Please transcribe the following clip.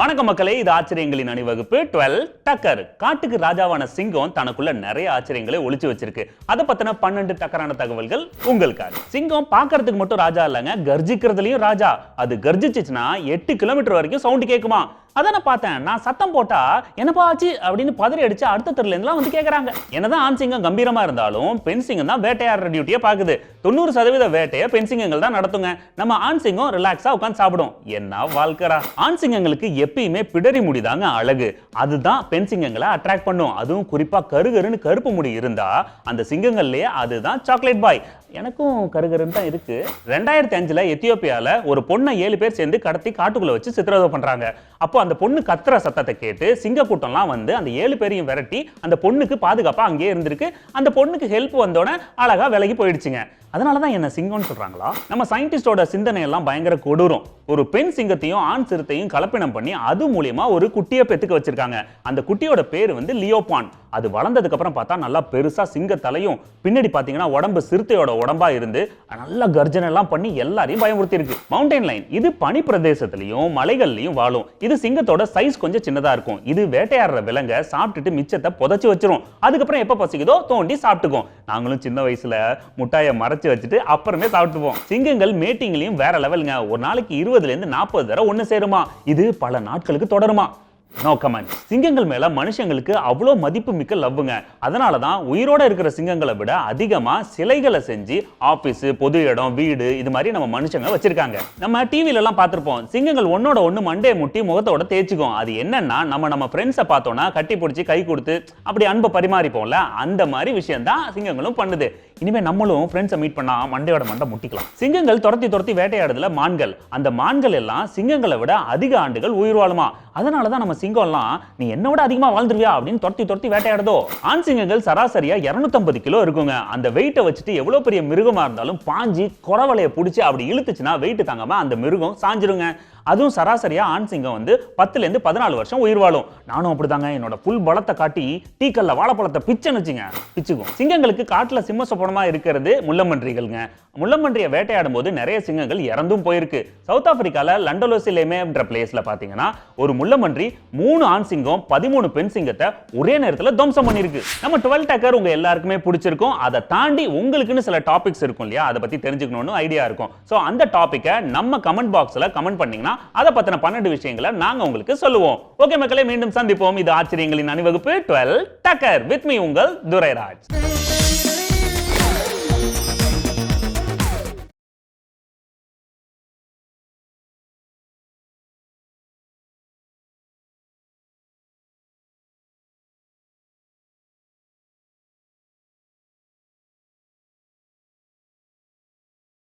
வணக்கம் மக்களே, இது ஆச்சரியங்களின் அணிவகுப்பு 12 டக்கர். காட்டுக்கு ராஜாவான சிங்கம் தனக்குள்ள நிறைய ஆச்சரியங்களை ஒளிச்சு வச்சிருக்கு. அதை பத்தின 12 டக்கரான தகவல்கள் உங்களுக்காக. சிங்கம் பாக்குறதுக்கு மட்டும் ராஜா இல்லங்க, கர்ஜிக்கிறதுலயும் ராஜா. அது கர்ஜிச்சுச்சுன்னா 8 கிலோமீட்டர் வரைக்கும் சவுண்ட் கேக்குமா. அதான் நான் பார்த்தேன். நான் சத்தம் போட்டா என்னப்பா ஆச்சு அப்படின்னு பதறி அடிச்சு அடுத்த தெருல இருந்துலாம் வந்து கேக்குறாங்க. என்னதான் ஆண் சிங்கம் கம்பீரமா இருந்தாலும் பெண் சிங்கம் தான் வேட்டையாடுற டியூட்டியை பாக்குது. 90% வேட்டையை பெண் சிங்கங்கள் தான் நடத்துங்க. நம்ம ஆண் சிங்கம் ரிலாக்ஸா உட்கார்ந்து சாப்பிடும். என்ன வாழ்க்கரா. ஆண் சிங்கங்களுக்கு எப்பயுமே பிடரி முடிதாங்க அழகு. அதுதான் பெண் சிங்கங்களை அட்ராக்ட் பண்ணும். அதுவும் குறிப்பா கருகருன்னு கருப்பு முடி இருந்தா அந்த சிங்கங்கள்லயே அதுதான் சாக்லேட் பாய். எனக்கும் கருகருன்னு தான் இருக்கு. 2005 எத்தியோப்பியால ஒரு பொண்ணை 7 பேர் சேர்ந்து கடத்தி காட்டுக்குள்ள வச்சு சித்திரவதை பண்றாங்க. அப்போ அந்த பொண்ணு கத்துற சத்தத்தை கேட்டு சிங்க கூட்டம்லாம் வந்து அந்த 7 பேரையும் விரட்டி அந்த பொண்ணுக்கு பாதுகாப்பா அங்கேயே இருந்திருக்கு. அந்த பொண்ணுக்கு ஹெல்ப் வந்தோட அழகா விலகி போயிடுச்சுங்க. அதனாலதான் என்ன சிங்கம்னு சொல்றாங்களா? நம்ம சயின்டிஸ்டோட சிந்தனை எல்லாம் பயங்கர கொடூரம். ஒரு பெண் சிங்கத்தையும் ஆண் சிறுத்தையும் கலப்பினம் பண்ணி அது மூலியமா ஒரு குட்டியை பெத்துக்க வச்சிருக்காங்க. அந்த குட்டியோட பேர் வந்து லியோபான். அது வளர்ந்ததுக்கு அப்புறம் பார்த்தா நல்லா பெருசா சிங்க தலையும் பின்னாடி பாத்தீங்கன்னா உடம்பு சிறுத்தையோட உடம்பா இருந்து நல்ல கர்ஜனை எல்லாம் பண்ணி எல்லாரையும் பயமுறுத்தி இருக்கு. மவுண்டைன் லைன் இது பனி பிரதேசத்திலையும் மலைகள்லயும் வாழும். இது சிங்கத்தோட சைஸ் கொஞ்சம் சின்னதா இருக்கும். இது வேட்டையாடுற விலங்க சாப்பிட்டுட்டு மிச்சத்தை புதைச்சு வச்சிரும். அதுக்கப்புறம் எப்ப பசிக்குதோ தோண்டி சாப்பிட்டுக்கும். நாங்களும் சின்ன வயசுல முட்டாயை மறைச்சு வச்சுட்டு அப்புறமே சாப்பிட்டுப்போம். சிங்கங்கள் மேட்டிங்லயும் வேற லெவலுங்க. ஒரு நாளைக்கு 20 இருந்து 40 தடவை ஒண்ணு சேருமா. இது பல நாட்களுக்கு தொடருமா. No comment. சிங்கங்கள் மேல மனுஷங்களுக்கு அவ்வளோ மதிப்பு மிக்க லவ்வுங்க. அதனாலதான் உயிரோட இருக்கிற சிங்கங்களை விட அதிகமா சிலைகளை செஞ்சு ஆபீஸ், பொது இடம், வீடு இது மாதிரி நம்ம மனுஷங்க வச்சிருக்காங்க. நம்ம டிவில எல்லாம் பார்த்திருப்போம். சிங்கங்கள் ஒன்னோட ஒண்ணு மண்டையை முட்டி முகத்தோட தேய்ச்சிக்கும். அது என்னன்னா நம்ம ஃப்ரெண்ட்ஸை பார்த்தோம்னா கட்டி பிடிச்சி கை கொடுத்து அப்படி அன்பை பரிமாறிப்போம்ல, அந்த மாதிரி விஷயம் தான் சிங்கங்களும் பண்ணுது. இனிமே நம்மளும் ஃப்ரெண்ட்ஸை மீட் பண்ணா மண்டையோட மண்டை முட்டிக்கலாம். சிங்கங்கள் துரத்தி வேட்டையாடுதுல மான்கள். அந்த மான்கள் எல்லாம் சிங்கங்களை விட அதிக ஆண்டுகள் உயிர் வாழுமா. அதனாலதான் நம்ம சிங்கம்லாம் நீ என்னோட அதிகமா வாழ்ந்துருவியா அப்படின்னு துரத்தி வேட்டையாடுதோ. ஆண் சிங்கங்கள் சராசரியா 250 கிலோ இருக்குங்க. அந்த வெயிட்டை வச்சுட்டு எவ்வளவு பெரிய மிருகமா இருந்தாலும் பாஞ்சி குறவலையை பிடிச்சி அப்படி இழுத்துச்சுன்னா வெயிட் தாங்காம அந்த மிருகம் சாஞ்சிருங்க. அதுவும் சராசரியா ஆண் சிங்கம் வந்து 10 இருந்து 14 வருஷம் உயிர் வாழும். நானும் அப்படிதாங்க. என்னோட புல் பலத்தை காட்டி டீக்கல்ல வாழைப்பழத்தை பிச்சுக்கும். சிங்கங்களுக்கு காட்டுல சிம்ம சொப்பனமா இருக்கிறது முள்ளம்பன்றிகள்ங்க. முள்ளம்பன்றியை வேட்டையாடும் போது நிறைய சிங்கங்கள் இறந்தும் போயிருக்கு. சவுத் ஆப்பிரிக்கால லண்டலோசிலேமேன்ற பிளேஸ்ல பாத்தீங்கன்னா ஒரு முள்ளம்பன்றி 3 ஆண் சிங்கம் 13 பெண் சிங்கத்தை ஒரே நேரத்துல துவம்சம் பண்ணிருக்கு. நம்ம 12 டக்கர் உங்க எல்லாருக்குமே பிடிச்சிருக்கும். அதை தாண்டி உங்களுக்குன்னு சில டாபிக்ஸ் இருக்கும் இல்லையா, அதை பத்தி தெரிஞ்சுக்கணும்னு ஐடியா இருக்கும். சோ அந்த டாபிக்கை நம்ம கமெண்ட் பாக்ஸ்ல கமெண்ட் பண்ணீங்கன்னா அதை பத்தின 12 விஷயங்களை நாங்க உங்களுக்கு சொல்லுவோம். ஓகே மக்களே, மீண்டும் சந்திப்போம். இது ஆச்சரியங்களின் அணிவகுப்பு 12 டக்கர். வித் மீ உங்கள் துரைராஜ்.